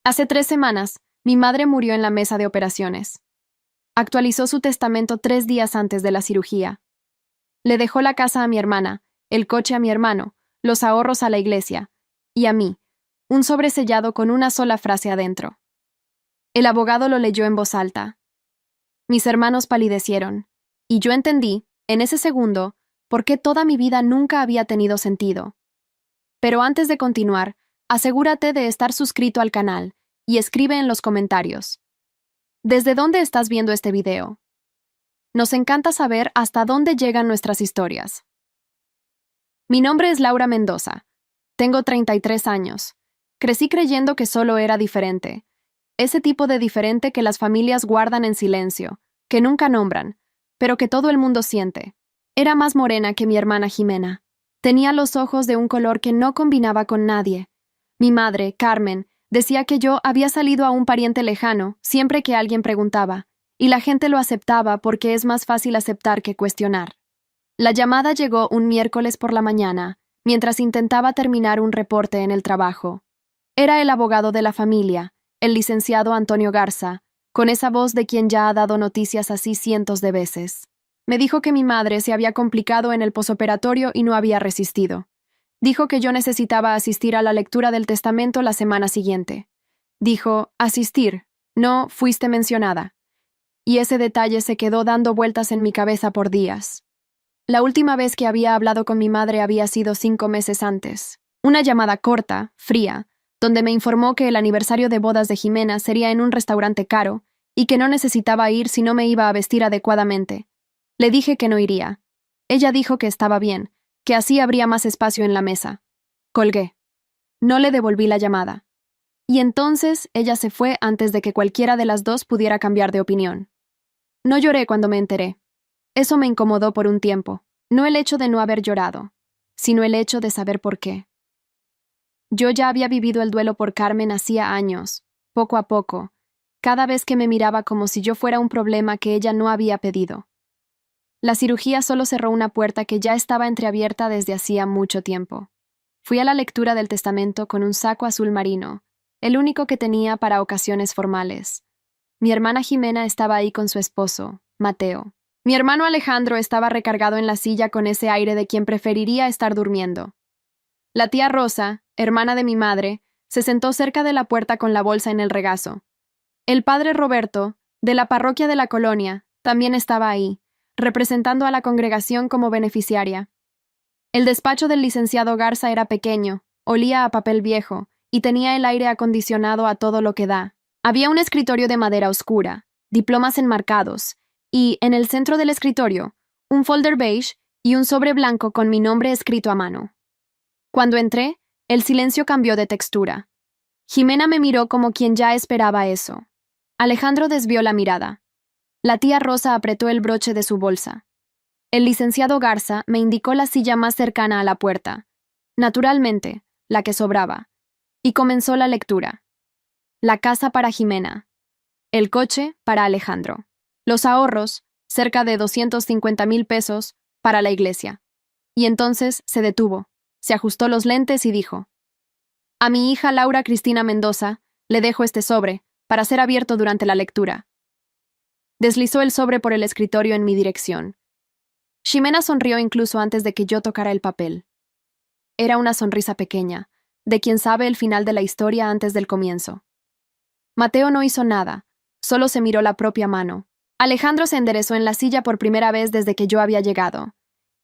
Hace 3 semanas, mi madre murió en la mesa de operaciones. Actualizó su testamento 3 días antes de la cirugía. Le dejó la casa a mi hermana, el coche a mi hermano, los ahorros a la iglesia, y a mí, un sobre sellado con una sola frase adentro. El abogado lo leyó en voz alta. Mis hermanos palidecieron, y yo entendí, en ese segundo, por qué toda mi vida nunca había tenido sentido. Pero antes de continuar, asegúrate de estar suscrito al canal y escribe en los comentarios. ¿Desde dónde estás viendo este video? Nos encanta saber hasta dónde llegan nuestras historias. Mi nombre es Laura Mendoza. Tengo 33 años. Crecí creyendo que solo era diferente. Ese tipo de diferente que las familias guardan en silencio, que nunca nombran, pero que todo el mundo siente. Era más morena que mi hermana Jimena. Tenía los ojos de un color que no combinaba con nadie. Mi madre, Carmen, decía que yo había salido a un pariente lejano siempre que alguien preguntaba, y la gente lo aceptaba porque es más fácil aceptar que cuestionar. La llamada llegó un miércoles por la mañana, mientras intentaba terminar un reporte en el trabajo. Era el abogado de la familia, el licenciado Antonio Garza, con esa voz de quien ya ha dado noticias así cientos de veces. Me dijo que mi madre se había complicado en el posoperatorio y no había resistido. Dijo que yo necesitaba asistir a la lectura del testamento la semana siguiente. Dijo, asistir, no fuiste mencionada. Y ese detalle se quedó dando vueltas en mi cabeza por días. La última vez que había hablado con mi madre había sido 5 meses antes. Una llamada corta, fría, donde me informó que el aniversario de bodas de Jimena sería en un restaurante caro y que no necesitaba ir si no me iba a vestir adecuadamente. Le dije que no iría. Ella dijo que estaba bien, que así habría más espacio en la mesa. Colgué. No le devolví la llamada. Y entonces ella se fue antes de que cualquiera de las dos pudiera cambiar de opinión. No lloré cuando me enteré. Eso me incomodó por un tiempo. No el hecho de no haber llorado, sino el hecho de saber por qué. Yo ya había vivido el duelo por Carmen hacía años, poco a poco, cada vez que me miraba como si yo fuera un problema que ella no había pedido. La cirugía solo cerró una puerta que ya estaba entreabierta desde hacía mucho tiempo. Fui a la lectura del testamento con un saco azul marino, el único que tenía para ocasiones formales. Mi hermana Jimena estaba ahí con su esposo, Mateo. Mi hermano Alejandro estaba recargado en la silla con ese aire de quien preferiría estar durmiendo. La tía Rosa, hermana de mi madre, se sentó cerca de la puerta con la bolsa en el regazo. El padre Roberto, de la parroquia de la colonia, también estaba ahí, representando a la congregación como beneficiaria. El despacho del licenciado Garza era pequeño, olía a papel viejo y tenía el aire acondicionado a todo lo que da. Había un escritorio de madera oscura, diplomas enmarcados, y, en el centro del escritorio, un folder beige y un sobre blanco con mi nombre escrito a mano. Cuando entré, el silencio cambió de textura. Jimena me miró como quien ya esperaba eso. Alejandro desvió la mirada. La tía Rosa apretó el broche de su bolsa. El licenciado Garza me indicó la silla más cercana a la puerta, naturalmente, la que sobraba, y comenzó la lectura. La casa para Jimena. El coche para Alejandro. Los ahorros, cerca de 250,000 pesos, para la iglesia. Y entonces se detuvo, se ajustó los lentes y dijo: a mi hija Laura Cristina Mendoza le dejo este sobre, para ser abierto durante la lectura. Deslizó el sobre por el escritorio en mi dirección. Ximena sonrió incluso antes de que yo tocara el papel. Era una sonrisa pequeña, de quien sabe el final de la historia antes del comienzo. Mateo no hizo nada, solo se miró la propia mano. Alejandro se enderezó en la silla por primera vez desde que yo había llegado.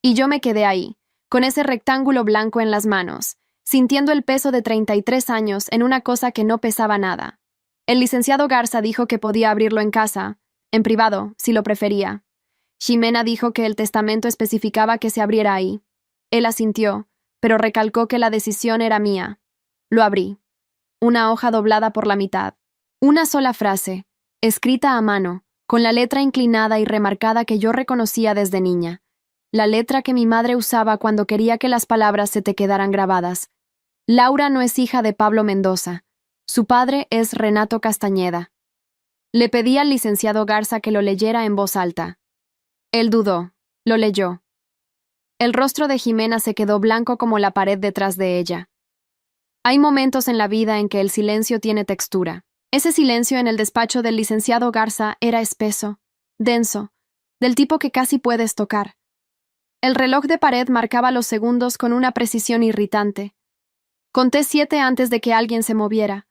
Y yo me quedé ahí, con ese rectángulo blanco en las manos, sintiendo el peso de 33 años en una cosa que no pesaba nada. El licenciado Garza dijo que podía abrirlo en casa, en privado, si lo prefería. Ximena dijo que el testamento especificaba que se abriera ahí. Él asintió, pero recalcó que la decisión era mía. Lo abrí. Una hoja doblada por la mitad. Una sola frase, escrita a mano, con la letra inclinada y remarcada que yo reconocía desde niña. La letra que mi madre usaba cuando quería que las palabras se te quedaran grabadas. Laura no es hija de Pablo Mendoza. Su padre es Renato Castañeda. Le pedí al licenciado Garza que lo leyera en voz alta. Él dudó. Lo leyó. El rostro de Jimena se quedó blanco como la pared detrás de ella. Hay momentos en la vida en que el silencio tiene textura. Ese silencio en el despacho del licenciado Garza era espeso, denso, del tipo que casi puedes tocar. El reloj de pared marcaba los segundos con una precisión irritante. Conté 7 antes de que alguien se moviera.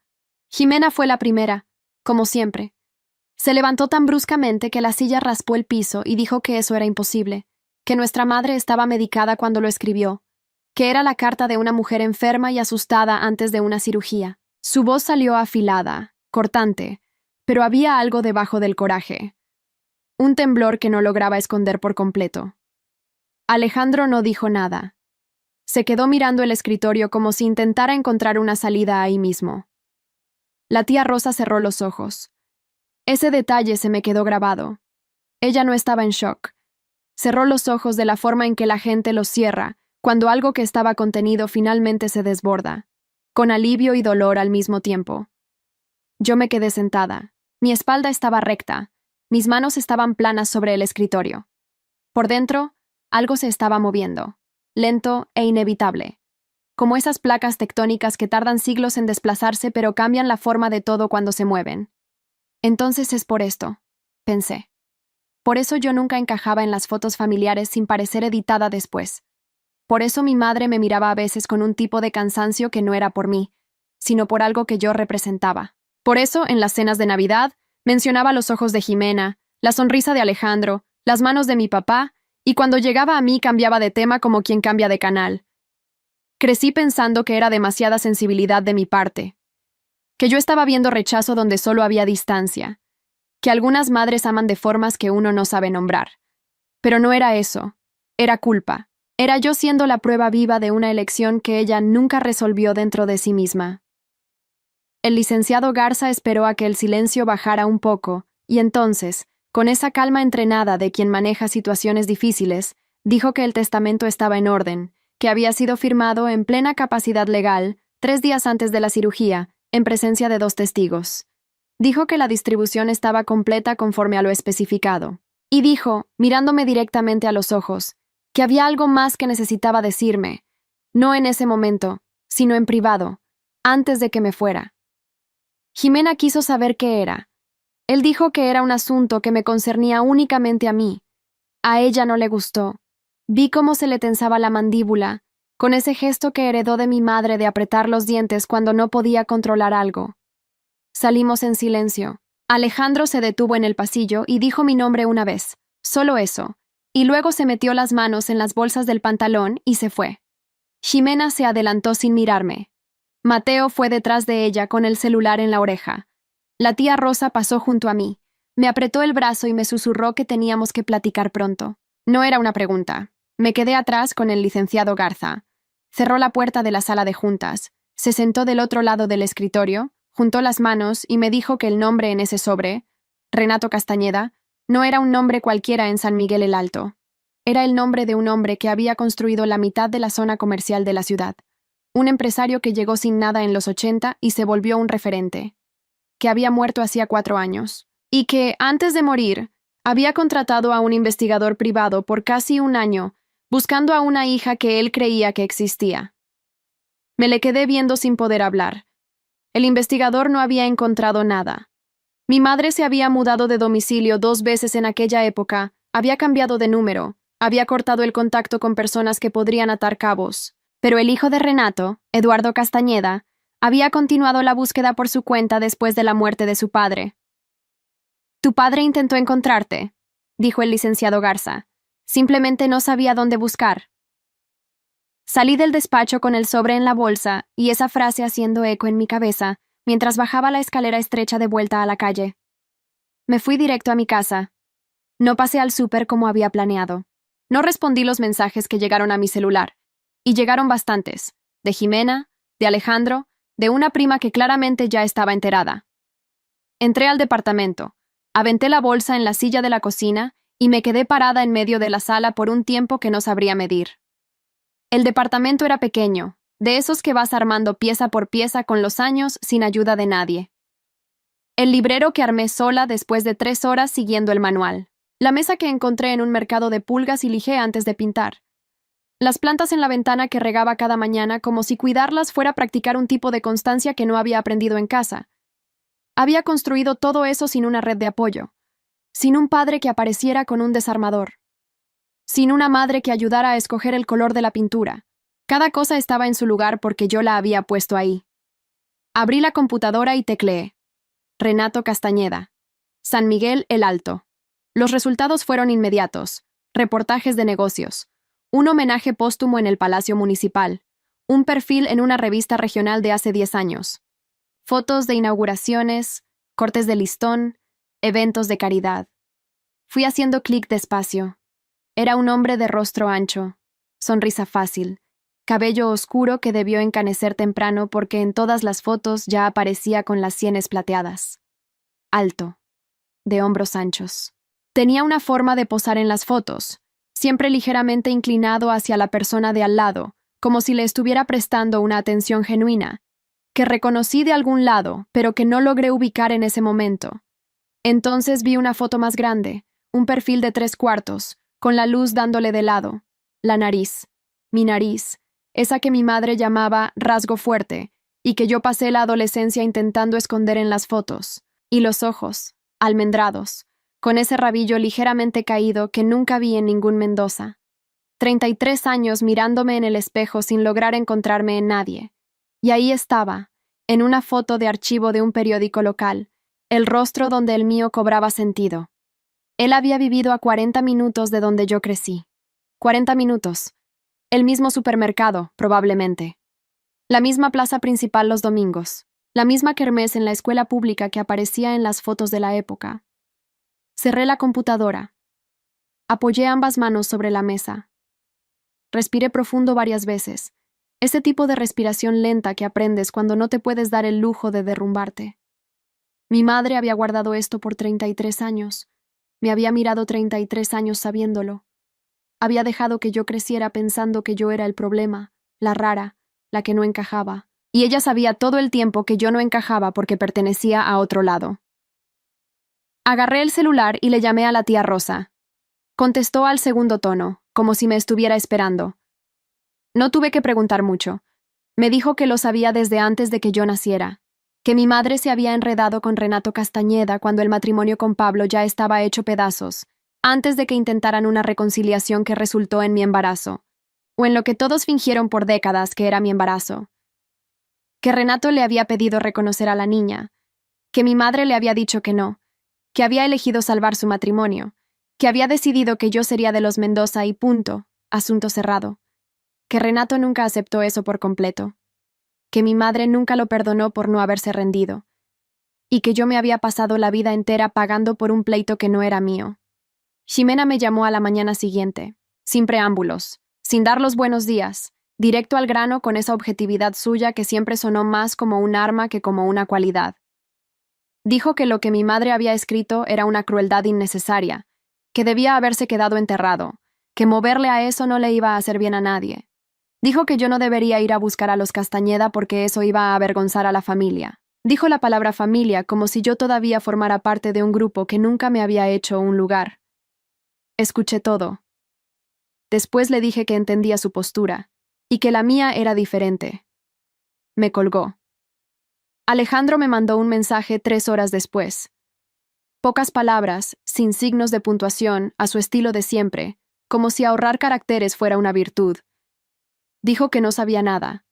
Jimena fue la primera, como siempre. Se levantó tan bruscamente que la silla raspó el piso y dijo que eso era imposible, que nuestra madre estaba medicada cuando lo escribió, que era la carta de una mujer enferma y asustada antes de una cirugía. Su voz salió afilada, cortante, pero había algo debajo del coraje. Un temblor que no lograba esconder por completo. Alejandro no dijo nada. Se quedó mirando el escritorio como si intentara encontrar una salida ahí mismo. La tía Rosa cerró los ojos. Ese detalle se me quedó grabado. Ella no estaba en shock. Cerró los ojos de la forma en que la gente los cierra cuando algo que estaba contenido finalmente se desborda, con alivio y dolor al mismo tiempo. Yo me quedé sentada. Mi espalda estaba recta. Mis manos estaban planas sobre el escritorio. Por dentro, algo se estaba moviendo, lento e inevitable, como esas placas tectónicas que tardan siglos en desplazarse pero cambian la forma de todo cuando se mueven. Entonces es por esto, pensé. Por eso yo nunca encajaba en las fotos familiares sin parecer editada después. Por eso mi madre me miraba a veces con un tipo de cansancio que no era por mí, sino por algo que yo representaba. Por eso, en las cenas de Navidad, mencionaba los ojos de Jimena, la sonrisa de Alejandro, las manos de mi papá, y cuando llegaba a mí cambiaba de tema como quien cambia de canal. Crecí pensando que era demasiada sensibilidad de mi parte, que yo estaba viendo rechazo donde solo había distancia, que algunas madres aman de formas que uno no sabe nombrar. Pero no era eso, era culpa. Era yo siendo la prueba viva de una elección que ella nunca resolvió dentro de sí misma. El licenciado Garza esperó a que el silencio bajara un poco, y entonces, con esa calma entrenada de quien maneja situaciones difíciles, dijo que el testamento estaba en orden, que había sido firmado en plena capacidad legal, 3 días antes de la cirugía, en presencia de 2 testigos. Dijo que la distribución estaba completa conforme a lo especificado. Y dijo, mirándome directamente a los ojos, que había algo más que necesitaba decirme, no en ese momento, sino en privado, antes de que me fuera. Jimena quiso saber qué era. Él dijo que era un asunto que me concernía únicamente a mí. A ella no le gustó. Vi cómo se le tensaba la mandíbula, con ese gesto que heredó de mi madre de apretar los dientes cuando no podía controlar algo. Salimos en silencio. Alejandro se detuvo en el pasillo y dijo mi nombre una vez, solo eso, y luego se metió las manos en las bolsas del pantalón y se fue. Jimena se adelantó sin mirarme. Mateo fue detrás de ella con el celular en la oreja. La tía Rosa pasó junto a mí. Me apretó el brazo y me susurró que teníamos que platicar pronto. No era una pregunta. Me quedé atrás con el licenciado Garza. Cerró la puerta de la sala de juntas. Se sentó del otro lado del escritorio, juntó las manos y me dijo que el nombre en ese sobre, Renato Castañeda, no era un nombre cualquiera en San Miguel el Alto. Era el nombre de un hombre que había construido la mitad de la zona comercial de la ciudad. Un empresario que llegó sin nada en los 80 y se volvió un referente. Que había muerto hacía 4 años. Y que, antes de morir, había contratado a un investigador privado por casi 1 año, buscando a una hija que él creía que existía. Me le quedé viendo sin poder hablar. El investigador no había encontrado nada. Mi madre se había mudado de domicilio 2 veces en aquella época, había cambiado de número, había cortado el contacto con personas que podrían atar cabos. Pero el hijo de Renato, Eduardo Castañeda, había continuado la búsqueda por su cuenta después de la muerte de su padre. «Tu padre intentó encontrarte», dijo el licenciado Garza. «Simplemente no sabía dónde buscar». Salí del despacho con el sobre en la bolsa y esa frase haciendo eco en mi cabeza mientras bajaba la escalera estrecha de vuelta a la calle. Me fui directo a mi casa. No pasé al súper como había planeado. No respondí los mensajes que llegaron a mi celular. Y llegaron bastantes. De Jimena, de Alejandro, de una prima que claramente ya estaba enterada. Entré al departamento. Aventé la bolsa en la silla de la cocina y me quedé parada en medio de la sala por un tiempo que no sabría medir. El departamento era pequeño, de esos que vas armando pieza por pieza con los años sin ayuda de nadie. El librero que armé sola después de 3 horas siguiendo el manual. La mesa que encontré en un mercado de pulgas y lijé antes de pintar. Las plantas en la ventana que regaba cada mañana como si cuidarlas fuera practicar un tipo de constancia que no había aprendido en casa. Había construido todo eso sin una red de apoyo, sin un padre que apareciera con un desarmador, sin una madre que ayudara a escoger el color de la pintura. Cada cosa estaba en su lugar porque yo la había puesto ahí. Abrí la computadora y tecleé. Renato Castañeda. San Miguel el Alto. Los resultados fueron inmediatos. Reportajes de negocios. Un homenaje póstumo en el Palacio Municipal. Un perfil en una revista regional de hace 10 años. Fotos de inauguraciones, cortes de listón, eventos de caridad. Fui haciendo clic despacio. Era un hombre de rostro ancho, sonrisa fácil, cabello oscuro que debió encanecer temprano porque en todas las fotos ya aparecía con las sienes plateadas. Alto, de hombros anchos. Tenía una forma de posar en las fotos, siempre ligeramente inclinado hacia la persona de al lado, como si le estuviera prestando una atención genuina, que reconocí de algún lado, pero que no logré ubicar en ese momento. Entonces vi una foto más grande, un perfil de 3/4, con la luz dándole de lado. La nariz, mi nariz, esa que mi madre llamaba rasgo fuerte, y que yo pasé la adolescencia intentando esconder en las fotos. Y los ojos, almendrados, con ese rabillo ligeramente caído que nunca vi en ningún Mendoza. 33 años mirándome en el espejo sin lograr encontrarme en nadie. Y ahí estaba, en una foto de archivo de un periódico local, el rostro donde el mío cobraba sentido. Él había vivido a 40 minutos de donde yo crecí. 40 minutos. El mismo supermercado, probablemente. La misma plaza principal los domingos. La misma kermés en la escuela pública que aparecía en las fotos de la época. Cerré la computadora. Apoyé ambas manos sobre la mesa. Respiré profundo varias veces. Ese tipo de respiración lenta que aprendes cuando no te puedes dar el lujo de derrumbarte. Mi madre había guardado esto por 33 años. Me había mirado 33 años sabiéndolo. Había dejado que yo creciera pensando que yo era el problema, la rara, la que no encajaba. Y ella sabía todo el tiempo que yo no encajaba porque pertenecía a otro lado. Agarré el celular y le llamé a la tía Rosa. Contestó al segundo tono, como si me estuviera esperando. No tuve que preguntar mucho. Me dijo que lo sabía desde antes de que yo naciera, que mi madre se había enredado con Renato Castañeda cuando el matrimonio con Pablo ya estaba hecho pedazos, antes de que intentaran una reconciliación que resultó en mi embarazo, o en lo que todos fingieron por décadas que era mi embarazo. Que Renato le había pedido reconocer a la niña, que mi madre le había dicho que no, que había elegido salvar su matrimonio, que había decidido que yo sería de los Mendoza y punto, asunto cerrado. Que Renato nunca aceptó eso por completo, que mi madre nunca lo perdonó por no haberse rendido, y que yo me había pasado la vida entera pagando por un pleito que no era mío. Ximena me llamó a la mañana siguiente, sin preámbulos, sin dar los buenos días, directo al grano con esa objetividad suya que siempre sonó más como un arma que como una cualidad. Dijo que lo que mi madre había escrito era una crueldad innecesaria, que debía haberse quedado enterrado, que moverle a eso no le iba a hacer bien a nadie. Dijo que yo no debería ir a buscar a los Castañeda porque eso iba a avergonzar a la familia. Dijo la palabra familia como si yo todavía formara parte de un grupo que nunca me había hecho un lugar. Escuché todo. Después le dije que entendía su postura, y que la mía era diferente. Me colgó. Alejandro me mandó un mensaje 3 horas después. Pocas palabras, sin signos de puntuación, a su estilo de siempre, como si ahorrar caracteres fuera una virtud. Dijo que no sabía nada,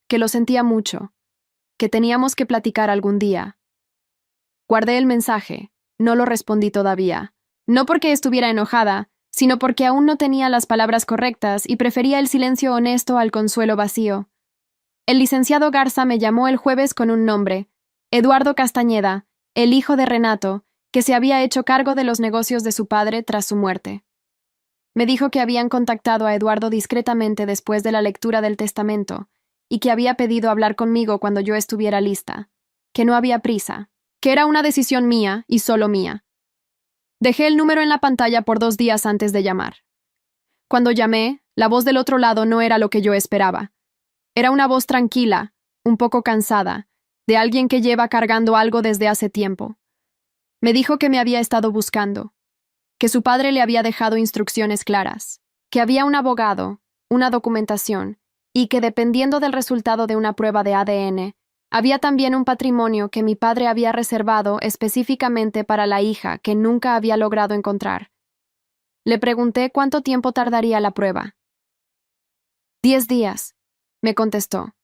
que lo sentía mucho, que teníamos que platicar algún día. Guardé el mensaje, no lo respondí todavía, no porque estuviera enojada, sino porque aún no tenía las palabras correctas y prefería el silencio honesto al consuelo vacío. El licenciado Garza me llamó el jueves con un nombre, Eduardo Castañeda, el hijo de Renato, que se había hecho cargo de los negocios de su padre tras su muerte. Me dijo que habían contactado a Eduardo discretamente después de la lectura del testamento y que había pedido hablar conmigo cuando yo estuviera lista, que no había prisa, que era una decisión mía y solo mía. Dejé el número en la pantalla por 2 días antes de llamar. Cuando llamé, la voz del otro lado no era lo que yo esperaba. Era una voz tranquila, un poco cansada, de alguien que lleva cargando algo desde hace tiempo. Me dijo que me había estado buscando, que su padre le había dejado instrucciones claras, que había un abogado, una documentación, y que dependiendo del resultado de una prueba de ADN, había también un patrimonio que mi padre había reservado específicamente para la hija que nunca había logrado encontrar. Le pregunté cuánto tiempo tardaría la prueba. 10 días, me contestó.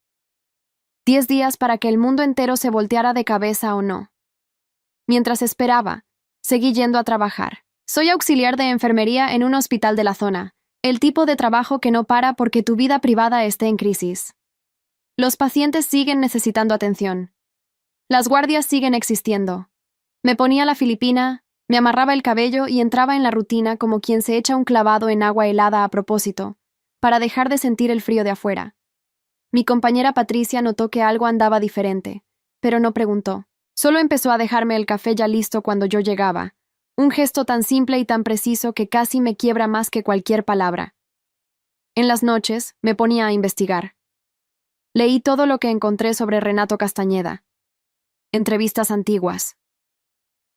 10 días para que el mundo entero se volteara de cabeza o no. Mientras esperaba, seguí yendo a trabajar. Soy auxiliar de enfermería en un hospital de la zona, el tipo de trabajo que no para porque tu vida privada esté en crisis. Los pacientes siguen necesitando atención. Las guardias siguen existiendo. Me ponía la filipina, me amarraba el cabello y entraba en la rutina como quien se echa un clavado en agua helada a propósito, para dejar de sentir el frío de afuera. Mi compañera Patricia notó que algo andaba diferente, pero no preguntó. Solo empezó a dejarme el café ya listo cuando yo llegaba, un gesto tan simple y tan preciso que casi me quiebra más que cualquier palabra. En las noches me ponía a investigar. Leí todo lo que encontré sobre Renato Castañeda. Entrevistas antiguas.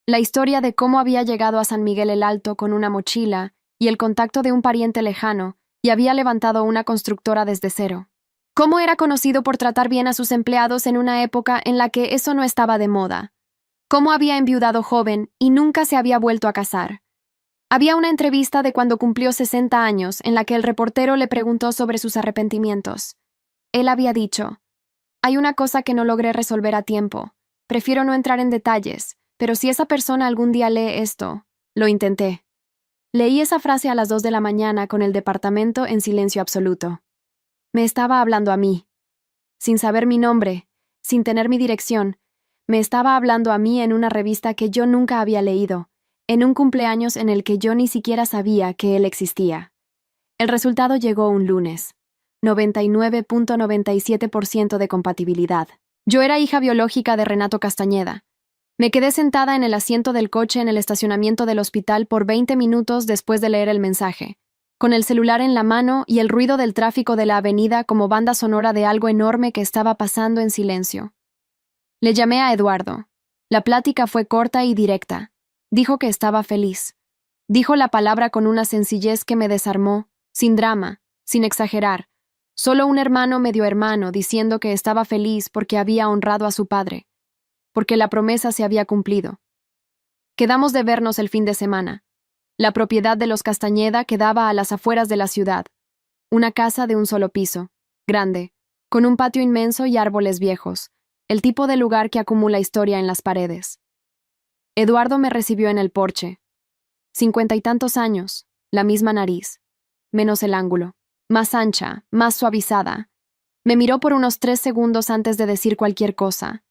La historia de cómo había llegado a San Miguel el Alto con una mochila y el contacto de un pariente lejano y había levantado una constructora desde cero. Cómo era conocido por tratar bien a sus empleados en una época en la que eso no estaba de moda. Cómo había enviudado joven y nunca se había vuelto a casar. Había una entrevista de cuando cumplió 60 años en la que el reportero le preguntó sobre sus arrepentimientos. Él había dicho: «Hay una cosa que no logré resolver a tiempo. Prefiero no entrar en detalles, pero si esa persona algún día lee esto, lo intenté». Leí esa frase a las 2 de la mañana con el departamento en silencio absoluto. Me estaba hablando a mí. Sin saber mi nombre, sin tener mi dirección, me estaba hablando a mí en una revista que yo nunca había leído, en un cumpleaños en el que yo ni siquiera sabía que él existía. El resultado llegó un lunes. 99.97% de compatibilidad. Yo era hija biológica de Renato Castañeda. Me quedé sentada en el asiento del coche en el estacionamiento del hospital por 20 minutos después de leer el mensaje, con el celular en la mano y el ruido del tráfico de la avenida como banda sonora de algo enorme que estaba pasando en silencio. Le llamé a Eduardo. La plática fue corta y directa. Dijo que estaba feliz. Dijo la palabra con una sencillez que me desarmó, sin drama, sin exagerar. Solo un hermano medio hermano diciendo que estaba feliz porque había honrado a su padre, porque la promesa se había cumplido. Quedamos de vernos el fin de semana. La propiedad de los Castañeda quedaba a las afueras de la ciudad. Una casa de un solo piso, grande, con un patio inmenso y árboles viejos, el tipo de lugar que acumula historia en las paredes. Eduardo me recibió en el porche. 50 y tantos años, la misma nariz, menos el ángulo, más ancha, más suavizada. Me miró por unos 3 segundos antes de decir cualquier cosa.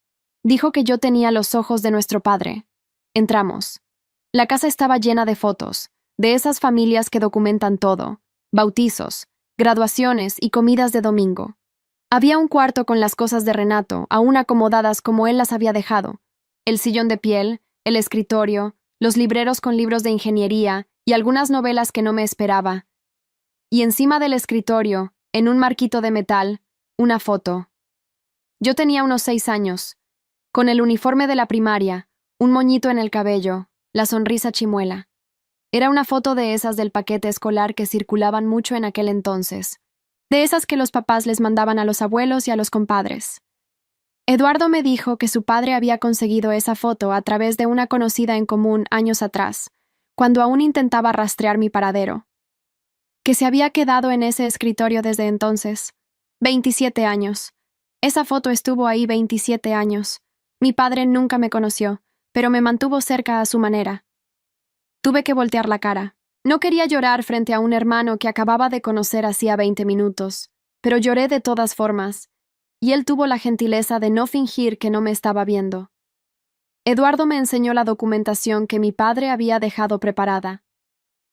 Dijo que yo tenía los ojos de nuestro padre. Entramos. La casa estaba llena de fotos, de esas familias que documentan todo, bautizos, graduaciones y comidas de domingo. Había un cuarto con las cosas de Renato, aún acomodadas como él las había dejado. El sillón de piel, el escritorio, los libreros con libros de ingeniería y algunas novelas que no me esperaba. Y encima del escritorio, en un marquito de metal, una foto. Yo tenía unos 6 años, con el uniforme de la primaria, un moñito en el cabello, la sonrisa chimuela. Era una foto de esas del paquete escolar que circulaban mucho en aquel entonces, de esas que los papás les mandaban a los abuelos y a los compadres. Eduardo me dijo que su padre había conseguido esa foto a través de una conocida en común años atrás, cuando aún intentaba rastrear mi paradero. Que se había quedado en ese escritorio desde entonces. 27 años. Esa foto estuvo ahí 27 años. Mi padre nunca me conoció, pero me mantuvo cerca a su manera. Tuve que voltear la cara. No quería llorar frente a un hermano que acababa de conocer hacía 20 minutos, pero lloré de todas formas, y él tuvo la gentileza de no fingir que no me estaba viendo. Eduardo me enseñó la documentación que mi padre había dejado preparada.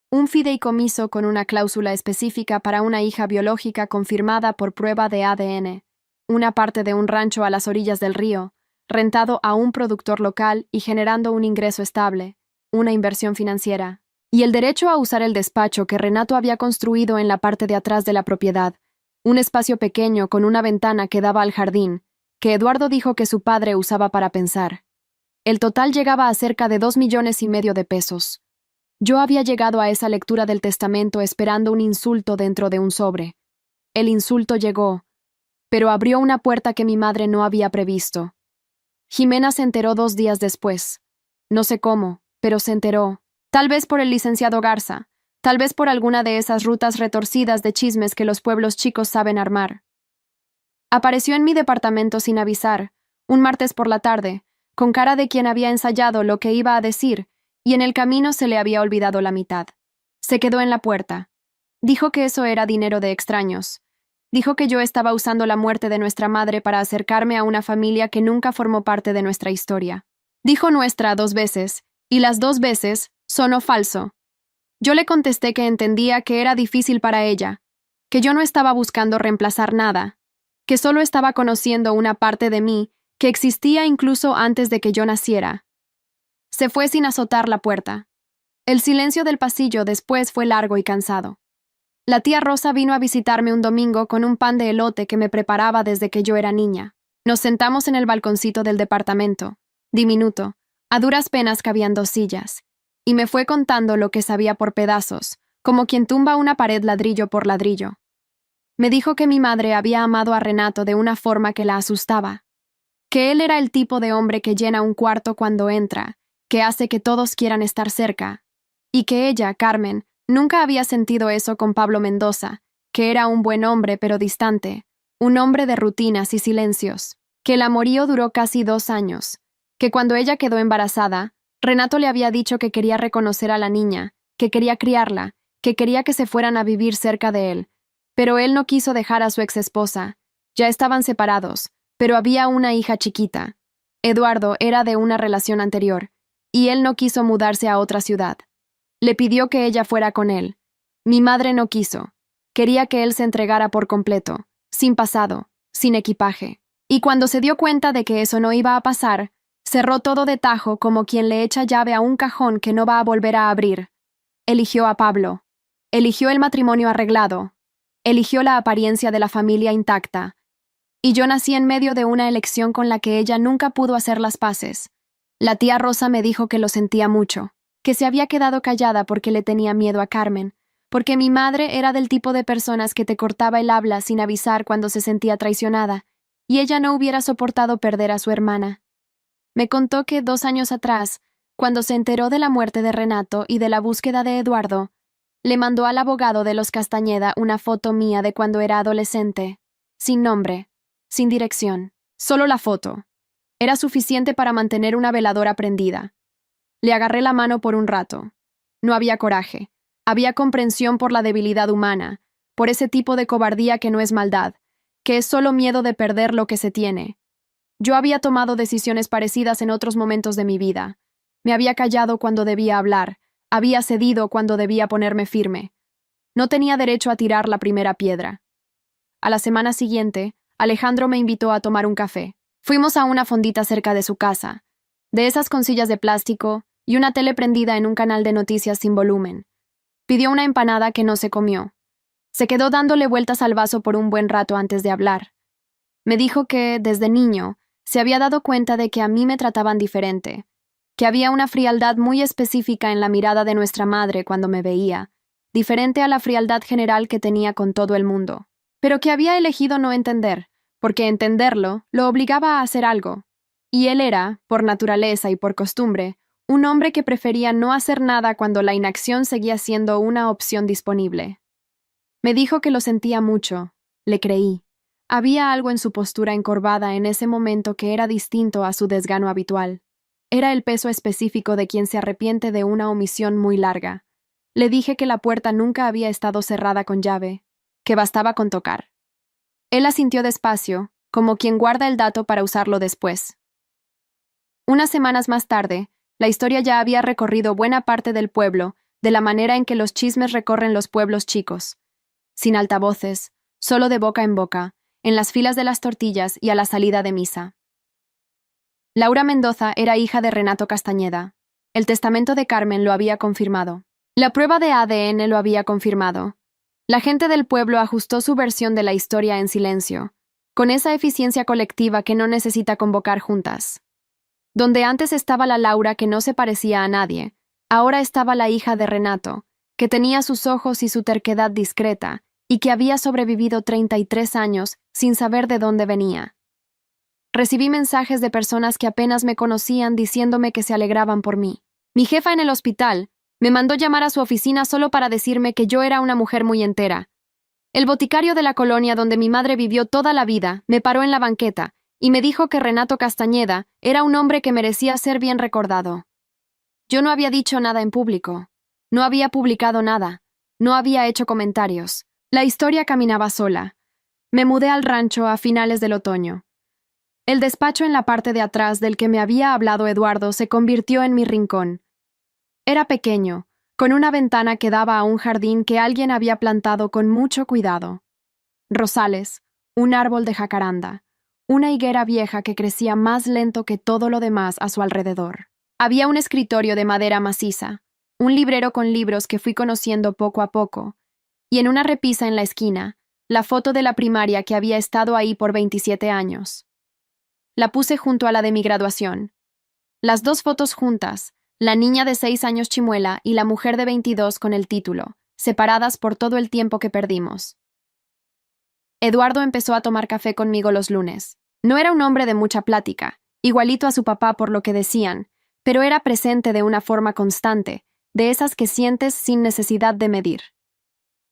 Un fideicomiso con una cláusula específica para una hija biológica confirmada por prueba de ADN, una parte de un rancho a las orillas del río, rentado a un productor local y generando un ingreso estable, una inversión financiera, y el derecho a usar el despacho que Renato había construido en la parte de atrás de la propiedad, un espacio pequeño con una ventana que daba al jardín, que Eduardo dijo que su padre usaba para pensar. El total llegaba a cerca de 2,5 millones de pesos. Yo había llegado a esa lectura del testamento esperando un insulto dentro de un sobre, el insulto llegó, pero abrió una puerta que mi madre no había previsto. Jimena se enteró 2 días después. No sé cómo, pero se enteró. Tal vez por el licenciado Garza, tal vez por alguna de esas rutas retorcidas de chismes que los pueblos chicos saben armar. Apareció en mi departamento sin avisar, un martes por la tarde, con cara de quien había ensayado lo que iba a decir, y en el camino se le había olvidado la mitad. Se quedó en la puerta. Dijo que eso era dinero de extraños. Dijo que yo estaba usando la muerte de nuestra madre para acercarme a una familia que nunca formó parte de nuestra historia. Dijo nuestra 2 veces, y las 2 veces sonó falso. Yo le contesté que entendía que era difícil para ella, que yo no estaba buscando reemplazar nada, que solo estaba conociendo una parte de mí que existía incluso antes de que yo naciera. Se fue sin azotar la puerta. El silencio del pasillo después fue largo y cansado. La tía Rosa vino a visitarme un domingo con un pan de elote que me preparaba desde que yo era niña. Nos sentamos en el balconcito del departamento, diminuto, a duras penas cabían 2 sillas, y me fue contando lo que sabía por pedazos, como quien tumba una pared ladrillo por ladrillo. Me dijo que mi madre había amado a Renato de una forma que la asustaba, que él era el tipo de hombre que llena un cuarto cuando entra, que hace que todos quieran estar cerca, y que ella, Carmen, nunca había sentido eso con Pablo Mendoza, que era un buen hombre pero distante, un hombre de rutinas y silencios, que el amorío duró casi 2 años, que cuando ella quedó embarazada, Renato le había dicho que quería reconocer a la niña, que quería criarla, que quería que se fueran a vivir cerca de él, pero él no quiso dejar a su exesposa. Ya estaban separados, pero había una hija chiquita. Eduardo era de una relación anterior, y él no quiso mudarse a otra ciudad. Le pidió que ella fuera con él. Mi madre no quiso. Quería que él se entregara por completo, sin pasado, sin equipaje. Y cuando se dio cuenta de que eso no iba a pasar, cerró todo de tajo como quien le echa llave a un cajón que no va a volver a abrir. Eligió a Pablo. Eligió el matrimonio arreglado. Eligió la apariencia de la familia intacta. Y yo nací en medio de una elección con la que ella nunca pudo hacer las paces. La tía Rosa me dijo que lo sentía mucho, que se había quedado callada porque le tenía miedo a Carmen, porque mi madre era del tipo de personas que te cortaba el habla sin avisar cuando se sentía traicionada, y ella no hubiera soportado perder a su hermana. Me contó que 2 años atrás, cuando se enteró de la muerte de Renato y de la búsqueda de Eduardo, le mandó al abogado de los Castañeda una foto mía de cuando era adolescente, sin nombre, sin dirección, solo la foto. Era suficiente para mantener una veladora prendida. Le agarré la mano por un rato. No había coraje. Había comprensión por la debilidad humana, por ese tipo de cobardía que no es maldad, que es solo miedo de perder lo que se tiene. Yo había tomado decisiones parecidas en otros momentos de mi vida. Me había callado cuando debía hablar, había cedido cuando debía ponerme firme. No tenía derecho a tirar la primera piedra. A la semana siguiente, Alejandro me invitó a tomar un café. Fuimos a una fondita cerca de su casa, de esas con sillas de plástico y una tele prendida en un canal de noticias sin volumen. Pidió una empanada que no se comió. Se quedó dándole vueltas al vaso por un buen rato antes de hablar. Me dijo que, desde niño, se había dado cuenta de que a mí me trataban diferente, que había una frialdad muy específica en la mirada de nuestra madre cuando me veía, diferente a la frialdad general que tenía con todo el mundo, pero que había elegido no entender, porque entenderlo lo obligaba a hacer algo. Y él era, por naturaleza y por costumbre, un hombre que prefería no hacer nada cuando la inacción seguía siendo una opción disponible. Me dijo que lo sentía mucho. Le creí. Había algo en su postura encorvada en ese momento que era distinto a su desgano habitual. Era el peso específico de quien se arrepiente de una omisión muy larga. Le dije que la puerta nunca había estado cerrada con llave, que bastaba con tocar. Él asintió despacio, como quien guarda el dato para usarlo después. Unas semanas más tarde, la historia ya había recorrido buena parte del pueblo, de la manera en que los chismes recorren los pueblos chicos. Sin altavoces, solo de boca en boca, en las filas de las tortillas y a la salida de misa. Laura Mendoza era hija de Renato Castañeda. El testamento de Carmen lo había confirmado. La prueba de ADN lo había confirmado. La gente del pueblo ajustó su versión de la historia en silencio, con esa eficiencia colectiva que no necesita convocar juntas. Donde antes estaba la Laura que no se parecía a nadie, ahora estaba la hija de Renato, que tenía sus ojos y su terquedad discreta, y que había sobrevivido 33 años sin saber de dónde venía. Recibí mensajes de personas que apenas me conocían diciéndome que se alegraban por mí. Mi jefa en el hospital me mandó llamar a su oficina solo para decirme que yo era una mujer muy entera. El boticario de la colonia donde mi madre vivió toda la vida me paró en la banqueta y me dijo que Renato Castañeda era un hombre que merecía ser bien recordado. Yo no había dicho nada en público, no había publicado nada, no había hecho comentarios. La historia caminaba sola. Me mudé al rancho a finales del otoño. El despacho en la parte de atrás del que me había hablado Eduardo se convirtió en mi rincón. Era pequeño, con una ventana que daba a un jardín que alguien había plantado con mucho cuidado. Rosales, un árbol de jacaranda, una higuera vieja que crecía más lento que todo lo demás a su alrededor. Había un escritorio de madera maciza, un librero con libros que fui conociendo poco a poco, y en una repisa en la esquina, la foto de la primaria que había estado ahí por 27 años. La puse junto a la de mi graduación. Las dos fotos juntas, la niña de 6 años chimuela y la mujer de 22 con el título, separadas por todo el tiempo que perdimos. Eduardo empezó a tomar café conmigo los lunes. No era un hombre de mucha plática, igualito a su papá por lo que decían, pero era presente de una forma constante, de esas que sientes sin necesidad de medir.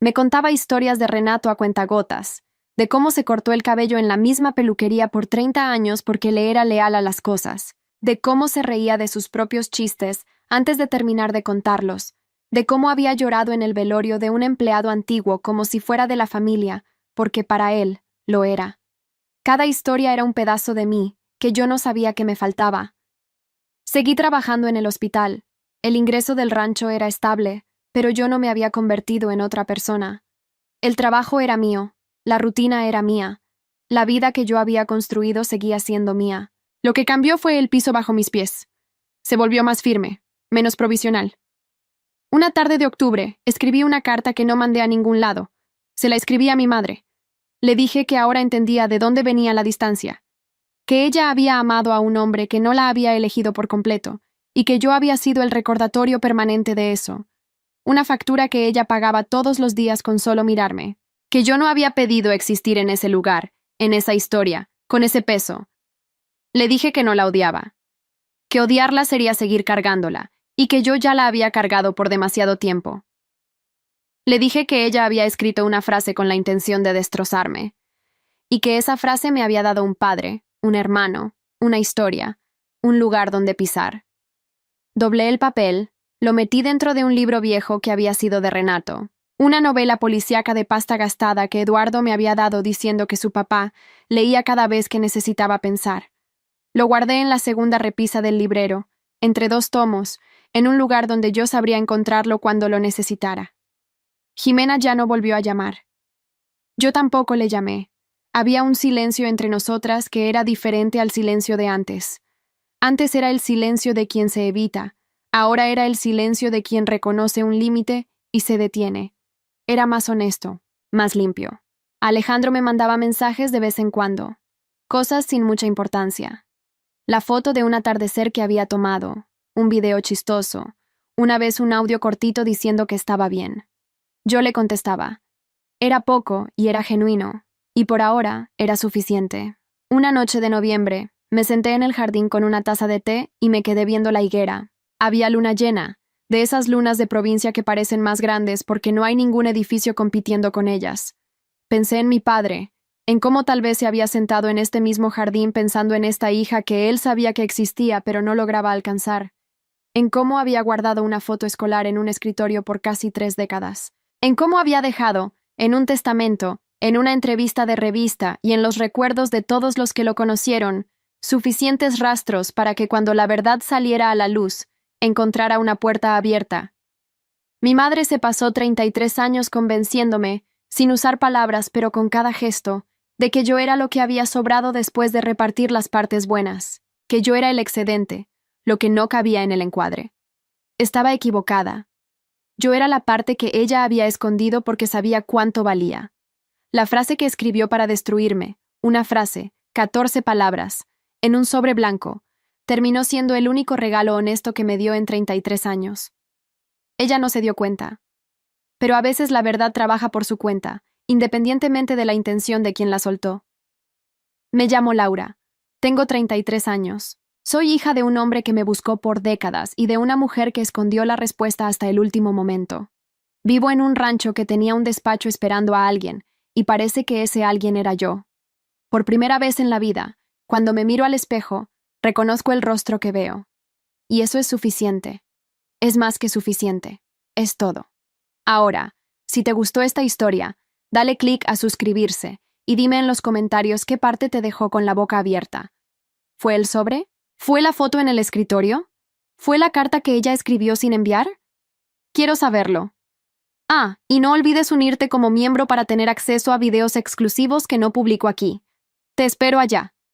Me contaba historias de Renato a cuentagotas, de cómo se cortó el cabello en la misma peluquería por 30 años porque le era leal a las cosas, de cómo se reía de sus propios chistes antes de terminar de contarlos, de cómo había llorado en el velorio de un empleado antiguo como si fuera de la familia, porque para él lo era. Cada historia era un pedazo de mí, que yo no sabía que me faltaba. Seguí trabajando en el hospital. El ingreso del rancho era estable, pero yo no me había convertido en otra persona. El trabajo era mío. La rutina era mía. La vida que yo había construido seguía siendo mía. Lo que cambió fue el piso bajo mis pies. Se volvió más firme, menos provisional. Una tarde de octubre, escribí una carta que no mandé a ningún lado. Se la escribí a mi madre. Le dije que ahora entendía de dónde venía la distancia, que ella había amado a un hombre que no la había elegido por completo, y que yo había sido el recordatorio permanente de eso. Una factura que ella pagaba todos los días con solo mirarme. Que yo no había pedido existir en ese lugar, en esa historia, con ese peso. Le dije que no la odiaba, que odiarla sería seguir cargándola, y que yo ya la había cargado por demasiado tiempo. Le dije que ella había escrito una frase con la intención de destrozarme, y que esa frase me había dado un padre, un hermano, una historia, un lugar donde pisar. Doblé el papel, lo metí dentro de un libro viejo que había sido de Renato. Una novela policíaca de pasta gastada que Eduardo me había dado diciendo que su papá leía cada vez que necesitaba pensar. Lo guardé en la segunda repisa del librero, entre 2 tomos, en un lugar donde yo sabría encontrarlo cuando lo necesitara. Jimena ya no volvió a llamar. Yo tampoco le llamé. Había un silencio entre nosotras que era diferente al silencio de antes. Antes era el silencio de quien se evita, ahora era el silencio de quien reconoce un límite y se detiene. Era más honesto, más limpio. Alejandro me mandaba mensajes de vez en cuando, cosas sin mucha importancia. La foto de un atardecer que había tomado, un video chistoso, una vez un audio cortito diciendo que estaba bien. Yo le contestaba. Era poco y era genuino, y por ahora era suficiente. Una noche de noviembre, me senté en el jardín con una taza de té y me quedé viendo la higuera. Había luna llena, de esas lunas de provincia que parecen más grandes porque no hay ningún edificio compitiendo con ellas. Pensé en mi padre, en cómo tal vez se había sentado en este mismo jardín pensando en esta hija que él sabía que existía pero no lograba alcanzar, en cómo había guardado una foto escolar en un escritorio por casi 3 décadas, en cómo había dejado, en un testamento, en una entrevista de revista y en los recuerdos de todos los que lo conocieron, suficientes rastros para que cuando la verdad saliera a la luz, encontrara una puerta abierta. Mi madre se pasó 33 años convenciéndome, sin usar palabras pero con cada gesto, de que yo era lo que había sobrado después de repartir las partes buenas, que yo era el excedente, lo que no cabía en el encuadre. Estaba equivocada. Yo era la parte que ella había escondido porque sabía cuánto valía. La frase que escribió para destruirme, una frase, 14 palabras, en un sobre blanco, terminó siendo el único regalo honesto que me dio en 33 años. Ella no se dio cuenta. Pero a veces la verdad trabaja por su cuenta, independientemente de la intención de quien la soltó. Me llamo Laura. Tengo 33 años. Soy hija de un hombre que me buscó por décadas y de una mujer que escondió la respuesta hasta el último momento. Vivo en un rancho que tenía un despacho esperando a alguien, y parece que ese alguien era yo. Por primera vez en la vida, cuando me miro al espejo, reconozco el rostro que veo. Y eso es suficiente. Es más que suficiente. Es todo. Ahora, si te gustó esta historia, dale clic a suscribirse y dime en los comentarios qué parte te dejó con la boca abierta. ¿Fue el sobre? ¿Fue la foto en el escritorio? ¿Fue la carta que ella escribió sin enviar? Quiero saberlo. Ah, y no olvides unirte como miembro para tener acceso a videos exclusivos que no publico aquí. Te espero allá.